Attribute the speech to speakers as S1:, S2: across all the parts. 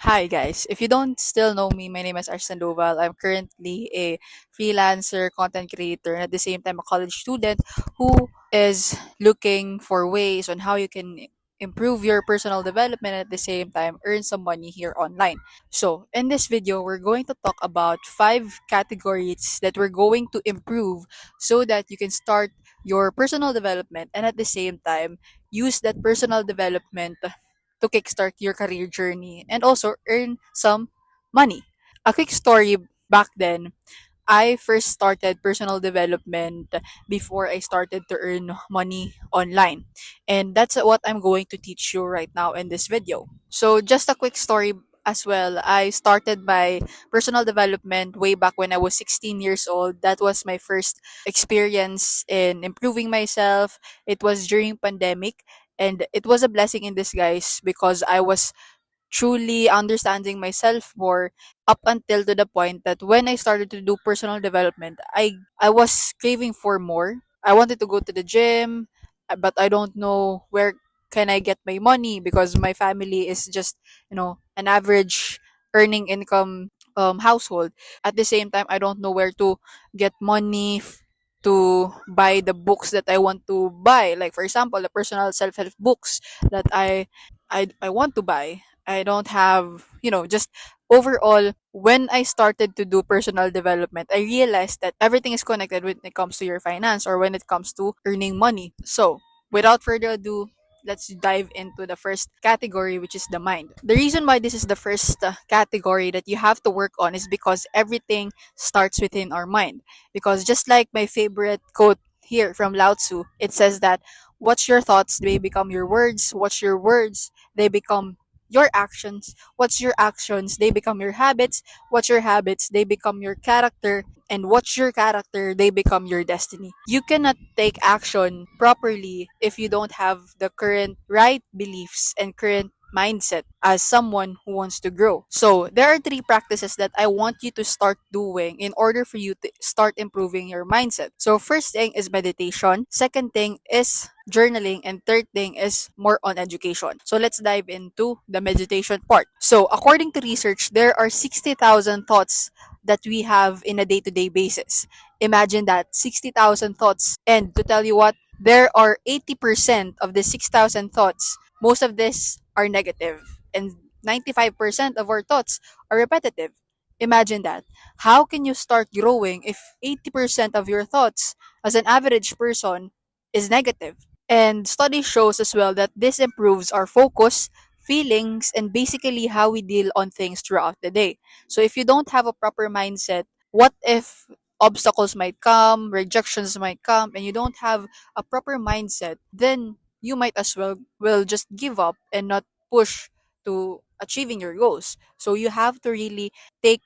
S1: Hi guys. If you don't still know me, my name is Arsen Doval. I'm currently a freelancer, content creator, and at the same time a college student who is looking for ways on how you can improve your personal development and at the same time earn some money here online. So, in this video, we're going to talk about 5 categories that we're going to improve so that you can start your personal development and at the same time use that personal development to kickstart your career journey and also earn some money. A quick story back then, I first started personal development before I started to earn money online. And that's what I'm going to teach you right now in this video. So, just a quick story as well. I started my personal development way back when I was 16 years old. That was my first experience in improving myself. It was during pandemic and it was a blessing in disguise because I was truly understanding myself more up until to the point that when I started to do personal development, I was craving for more. I wanted to go to the gym, but I don't know where can I get my money because my family is just, an average earning income household. At the same time, I don't know where to get money to buy the books that I want to buy. Like for example, the personal self-help books that I want to buy. I don't have, just overall, when I started to do personal development, I realized that everything is connected when it comes to your finance or when it comes to earning money. So, without further ado, let's dive into the first category, which is the mind. The reason why this is the first category that you have to work on is because everything starts within our mind. Because just like my favorite quote here from Lao Tzu, it says that what's your thoughts, they become your words. What's your words, they become your actions. What's your actions, they become your habits. What's your habits, they become your character. And what's your character, they become your destiny. You cannot take action properly if you don't have the current right beliefs and current mindset as someone who wants to grow. So, there are 3 practices that I want you to start doing in order for you to start improving your mindset. So, first thing is meditation, second thing is journaling, and third thing is more on education. So, let's dive into the meditation part. So, according to research, there are 60,000 thoughts that we have in a day-to-day basis. Imagine that 60,000 thoughts. And to tell you what, there are 80% of the 6,000 thoughts. Most of this are negative, and 95% of our thoughts are repetitive. Imagine that. How can you start growing if 80% of your thoughts as an average person is negative? And study shows as well that this improves our focus, feelings, and basically how we deal on things throughout the day. So if you don't have a proper mindset, what if obstacles might come, rejections might come, and you don't have a proper mindset, then you might as well will just give up and not push to achieving your goals. So you have to really take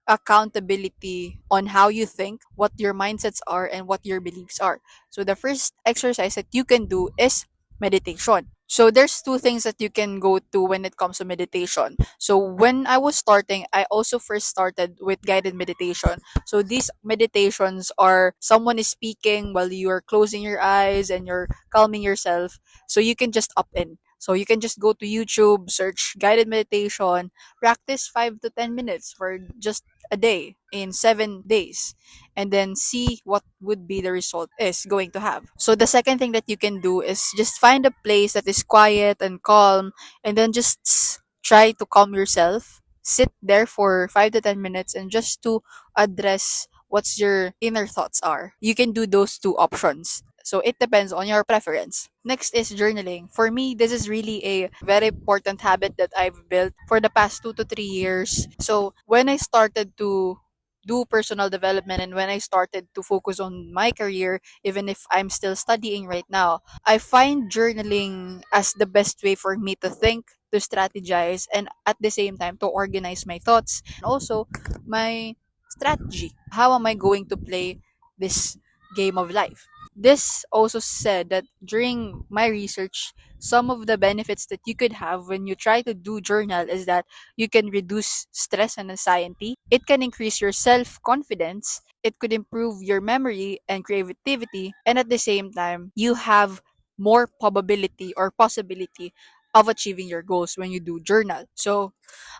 S1: accountability on how you think, what your mindsets are, and what your beliefs are. So the first exercise that you can do is meditation. So there's 2 things that you can go to when it comes to meditation. So when I was starting, I also first started with guided meditation. So these meditations are someone is speaking while you're closing your eyes and you're calming yourself. So you can just up in. So you can just go to YouTube, search guided meditation, practice 5 to 10 minutes for just a day in 7 days, and then see what would be the result is going to have. So the second thing that you can do is just find a place that is quiet and calm, and then just try to calm yourself. Sit there for 5 to 10 minutes and just to address what's your inner thoughts are. You can do those 2 options. So it depends on your preference. Next is journaling. For me, this is really a very important habit that I've built for the past 2 to 3 years. So when I started to do personal development and when I started to focus on my career, even if I'm still studying right now, I find journaling as the best way for me to think, to strategize, and at the same time to organize my thoughts and also my strategy. How am I going to play this game of life? This also said that during my research, some of the benefits that you could have when you try to do journal is that you can reduce stress and anxiety. It can increase your self confidence. It could improve your memory and creativity. And at the same time, you have more probability or possibility of achieving your goals when you do journal. So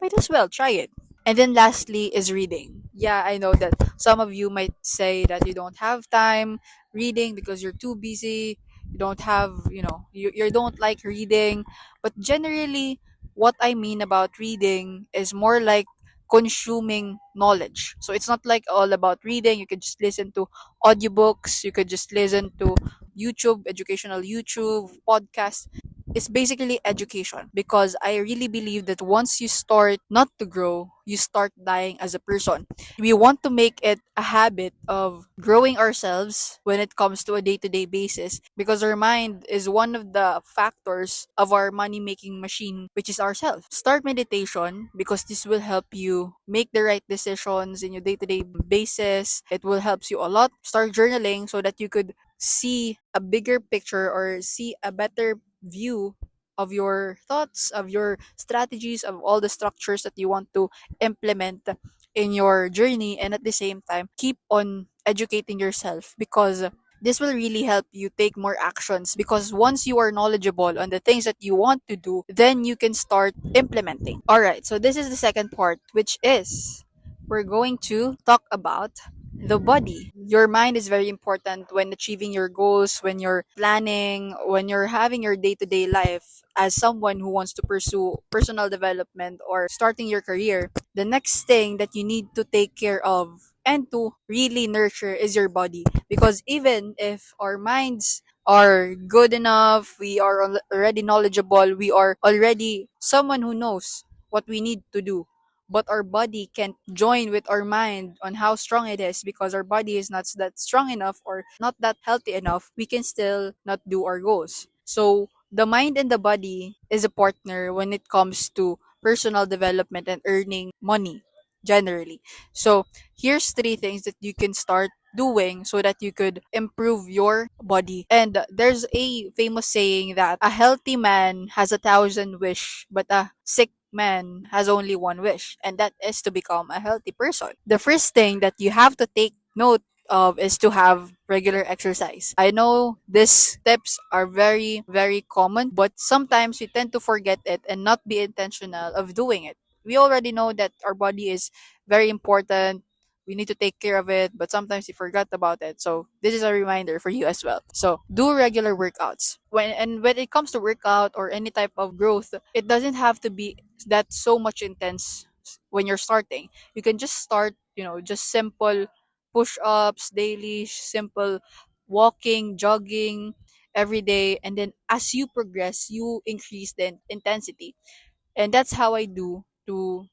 S1: might as well try it. And then lastly is reading. Yeah, I know that some of you might say that you don't have time reading because you're too busy. You don't have, you don't like reading. But generally, what I mean about reading is more like consuming knowledge. So it's not like all about reading. You could just listen to audiobooks. You could just listen to YouTube, educational YouTube, podcasts. It's basically education because I really believe that once you start not to grow, you start dying as a person. We want to make it a habit of growing ourselves when it comes to a day-to-day basis because our mind is one of the factors of our money-making machine, which is ourselves. Start meditation because this will help you make the right decisions in your day-to-day basis. It will help you a lot. Start journaling so that you could see a bigger picture or see a better view of your thoughts, of your strategies, of all the structures that you want to implement in your journey, and at the same time keep on educating yourself because this will really help you take more actions because once you are knowledgeable on the things that you want to do, then you can start implementing. All right, so this is the second part, which is we're going to talk about the body. Your mind is very important when achieving your goals, when you're planning, when you're having your day to day life as someone who wants to pursue personal development or starting your career. The next thing that you need to take care of and to really nurture is your body. Because even if our minds are good enough, we are already knowledgeable, we are already someone who knows what we need to do, but our body can't join with our mind on how strong it is because our body is not that strong enough or not that healthy enough, we can still not do our goals. So the mind and the body is a partner when it comes to personal development and earning money generally. So here's three things that you can start doing so that you could improve your body. And there's a famous saying that a healthy man has 1,000 wish, but a sick man has only one wish, and that is to become a healthy person. The first thing that you have to take note of is to have regular exercise. I know these tips are very, very common, but sometimes we tend to forget it and not be intentional of doing it. We already know that our body is very important. We need to take care of it, but sometimes we forgot about it. So this is a reminder for you as well. So do regular workouts. When it comes to workout or any type of growth, it doesn't have to be that so much intense when you're starting. You can just start, just simple push-ups daily, simple walking, jogging every day, and then as you progress, you increase the intensity. And that's how I do to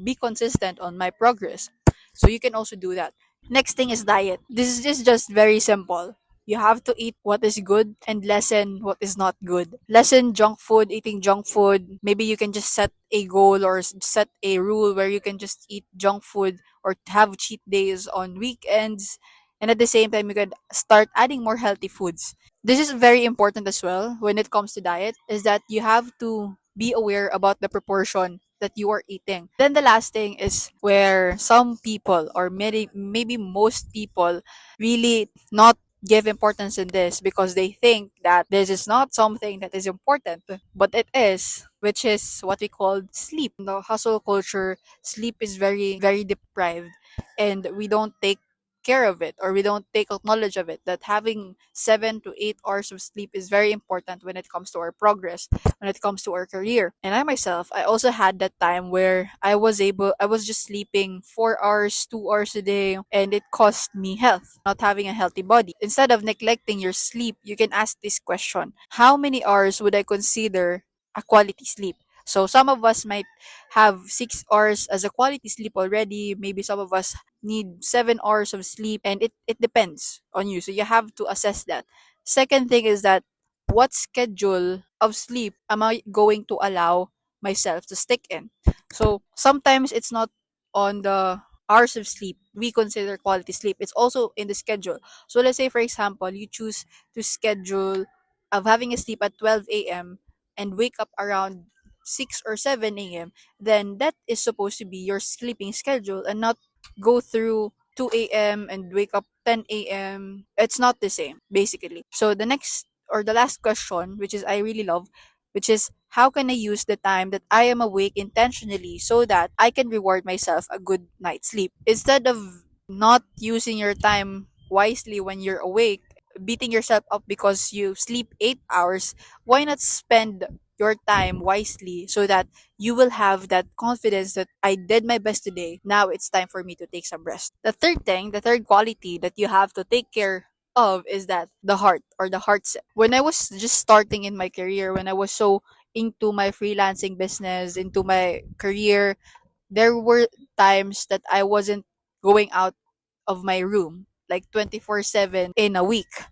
S1: be consistent on my progress. So you can also do that. Next thing is diet. This is just very simple. You have to eat what is good and lessen what is not good. Lessen junk food, eating junk food. Maybe you can just set a goal or set a rule where you can just eat junk food or have cheat days on weekends. And at the same time, you can start adding more healthy foods. This is very important as well when it comes to diet, is that you have to be aware about the proportion that you are eating. Then the last thing is where some people or maybe most people really not give importance in this because they think that this is not something that is important, but it is, which is what we call sleep. In the hustle culture, sleep is very, very deprived, and we don't take care of it or we don't take knowledge of it that having 7 to 8 hours of sleep is very important when it comes to our progress, when it comes to our career. And I myself, I also had that time where I was just sleeping 4 hours, 2 hours a day, and it cost me health, not having a healthy body. Instead of neglecting your sleep, you can ask this question: how many hours would I consider a quality sleep? So some of us might have 6 hours as a quality sleep already. Maybe some of us need 7 hours of sleep, and it depends on you. So you have to assess that. Second thing is that what schedule of sleep am I going to allow myself to stick in? So sometimes it's not on the hours of sleep we consider quality sleep. It's also in the schedule. So let's say for example, you choose to schedule of having a sleep at 12 a.m. and wake up around 6 or 7 a.m., then that is supposed to be your sleeping schedule and not go through 2 a.m. and wake up 10 a.m. It's not the same, basically. So the next or the last question, which is I really love, which is how can I use the time that I am awake intentionally so that I can reward myself a good night's sleep? Instead of not using your time wisely when you're awake, beating yourself up because you sleep 8 hours, why not spend your time wisely so that you will have that confidence that I did my best today. Now it's time for me to take some rest. The third thing, the third quality that you have to take care of is that the heart or the heart set. When I was just starting in my career, when I was so into my freelancing business, into my career, there were times that I wasn't going out of my room like 24/7 in a week.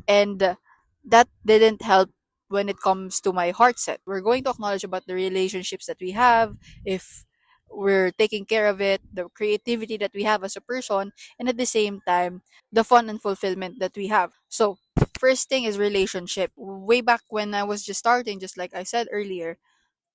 S1: And that didn't help when it comes to my heart set. We're going to acknowledge about the relationships that we have, if we're taking care of it, the creativity that we have as a person, and at the same time, the fun and fulfillment that we have. So, first thing is relationship. Way back when I was just starting, just like I said earlier,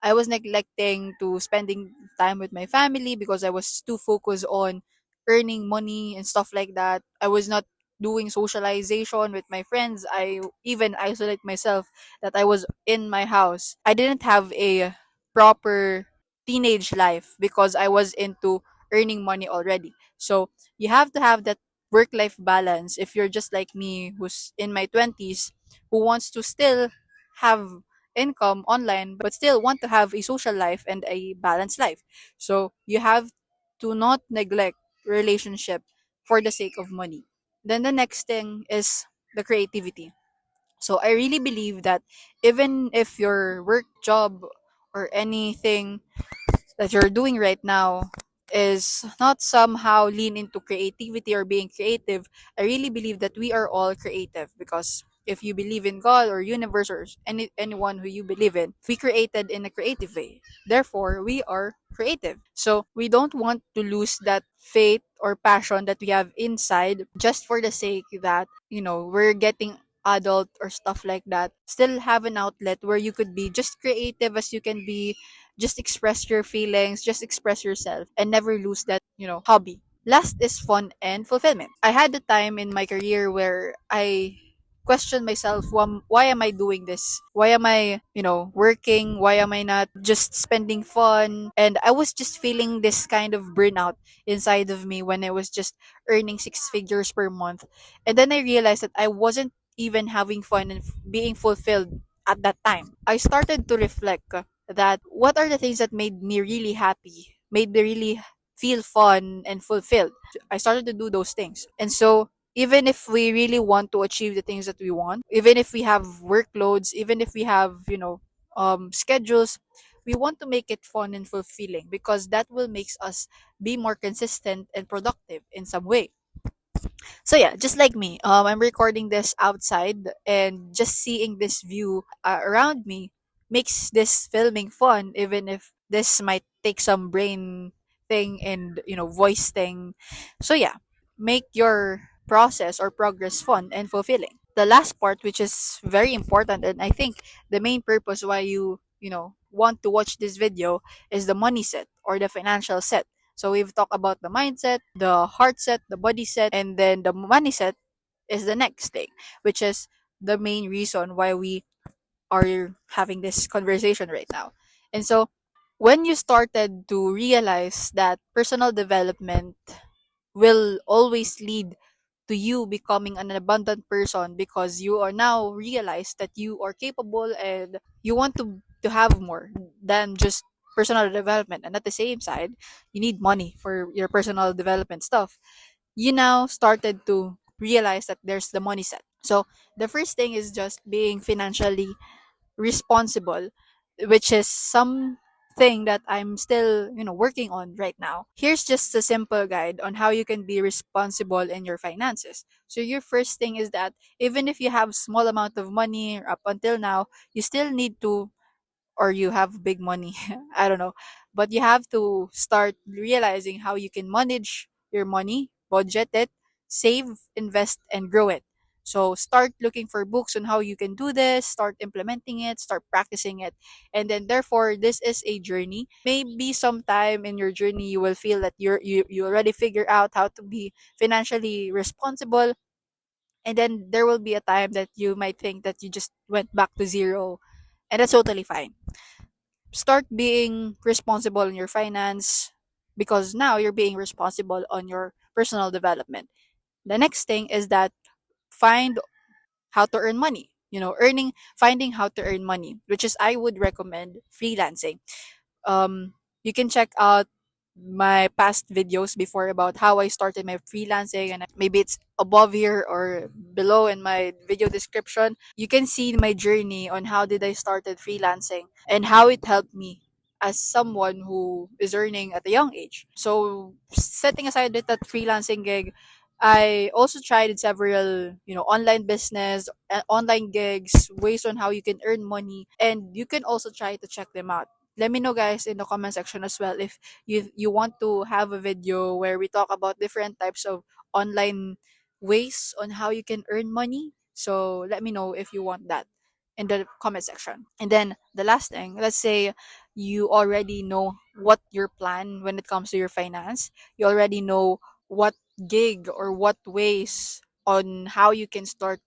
S1: I was neglecting to spending time with my family because I was too focused on earning money and stuff like that. I was not doing socialization with my friends. I even isolate myself that I was in my house. I didn't have a proper teenage life because I was into earning money already. So you have to have that work life balance if you're just like me who's in my 20s who wants to still have income online but still want to have a social life and a balanced life. So you have to not neglect relationship for the sake of money. Then the next thing is the creativity. So I really believe that even if your work job or anything that you're doing right now is not somehow lean into creativity or being creative, I really believe that we are all creative because if you believe in God or universe or anyone who you believe in, we created in a creative way. Therefore, we are creative. So we don't want to lose that faith or passion that we have inside just for the sake that, we're getting adult or stuff like that. Still have an outlet where you could be just creative as you can be, just express your feelings, just express yourself, and never lose that, hobby. Last is fun and fulfillment. I had a time in my career where I questioned myself, why am I doing this? Why am I, working? Why am I not just spending fun? And I was just feeling this kind of burnout inside of me when I was just earning six figures per month. And then I realized that I wasn't even having fun and being fulfilled at that time. I started to reflect that what are the things that made me really happy, made me really feel fun and fulfilled. I started to do those things. And so, even if we really want to achieve the things that we want, even if we have workloads, even if we have, schedules, we want to make it fun and fulfilling because that will makes us be more consistent and productive in some way. So yeah, just like me, I'm recording this outside, and just seeing this view around me makes this filming fun, even if this might take some brain thing and voice thing. So yeah, make your process or progress fun and fulfilling. The last part, which is very important, and I think the main purpose why you want to watch this video, is the money set or the financial set. So we've talked about the mindset, the heart set, the body set, and then the money set is the next thing, which is the main reason why we are having this conversation right now. And so when you started to realize that personal development will always lead to you becoming an abundant person because you are now realize that you are capable and you want to have more than just personal development, and at the same side you need money for your personal development stuff. You now started to realize that there's the money set. So the first thing is just being financially responsible, which is something that I'm still, working on right now. Here's just a simple guide on how you can be responsible in your finances. So your first thing is that even if you have small amount of money up until now, you still need to, or you have big money, I don't know, but you have to start realizing how you can manage your money, budget it, save, invest, and grow it. So start looking for books on how you can do this, start implementing it, start practicing it. And then therefore this is a journey. Maybe sometime in your journey you will feel that you already figure out how to be financially responsible, and then there will be a time that you might think that you just went back to zero, and that's totally fine. start being responsible in your finance, because now you're being responsible on your personal development. The next thing is that find how to earn money. Finding how to earn money, which is I would recommend freelancing. You can check out my past videos before about how I started my freelancing, and maybe it's above here or below in my video description. You can see my journey on how did I started freelancing and how it helped me as someone who is earning at a young age. So setting aside that freelancing gig, I also tried several, online business, online gigs, ways on how you can earn money, and you can also try to check them out. Let me know, guys, in the comment section as well, if you want to have a video where we talk about different types of online ways on how you can earn money. So let me know if you want that in the comment section. And then the last thing, let's say you already know what your plan when it comes to your finance. You already know what gig or what ways on how you can start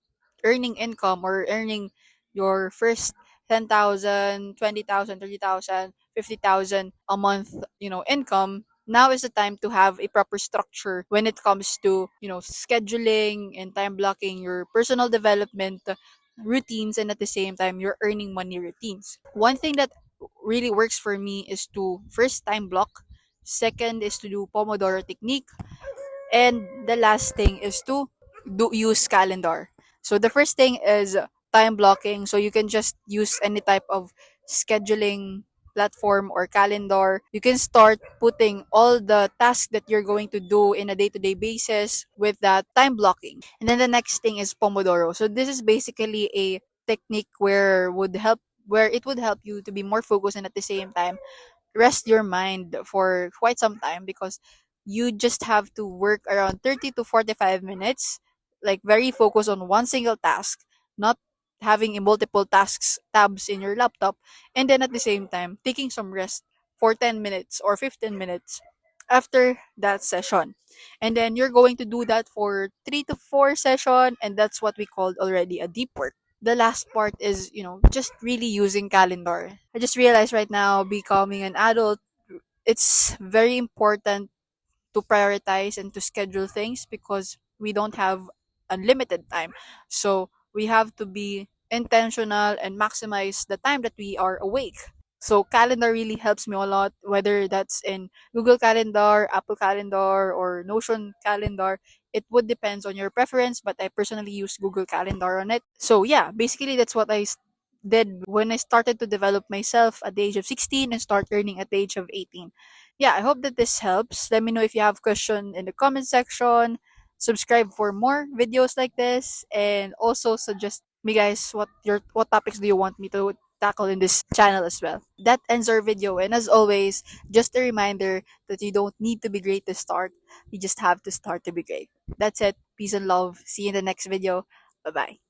S1: earning income or earning your first 10,000, 20,000, 30,000, 50,000 a month, income. Now is the time to have a proper structure when it comes to, scheduling and time blocking your personal development routines, and at the same time your earning money routines. One thing that really works for me is to first time block, second is to do pomodoro technique, and the last thing is to use calendar. So the first thing is time blocking. So you can just use any type of scheduling platform or calendar. You can start putting all the tasks that you're going to do in a day-to-day basis with that time blocking. And then the next thing is pomodoro. So this is basically a technique where it would help you to be more focused and at the same time rest your mind for quite some time, because you just have to work around 30 to 45 minutes, like very focused on one single task, not having a multiple tasks tabs in your laptop, and then at the same time taking some rest for 10 minutes or 15 minutes after that session. And then you're going to do that for 3 to 4 session, and that's what we called already a deep work. The last part is, just really using calendar. I just realized right now, becoming an adult, it's very important to prioritize and to schedule things, because we don't have unlimited time. So we have to be intentional and maximize the time that we are awake. So calendar really helps me a lot, whether that's in Google Calendar, Apple Calendar, or Notion Calendar. It would depends on your preference, but I personally use Google Calendar on it. So yeah, basically that's what did when I started to develop myself at the age of 16 and start earning at the age of 18. Yeah, I hope that this helps. Let me know if you have question in the comment section. Subscribe for more videos like this, and also suggest me, guys, what topics do you want me to tackle in this channel as well. That ends our video, and as always, just a reminder that you don't need to be great to start. You just have to start to be great. That's it. Peace and love. See you in the next video. Bye bye.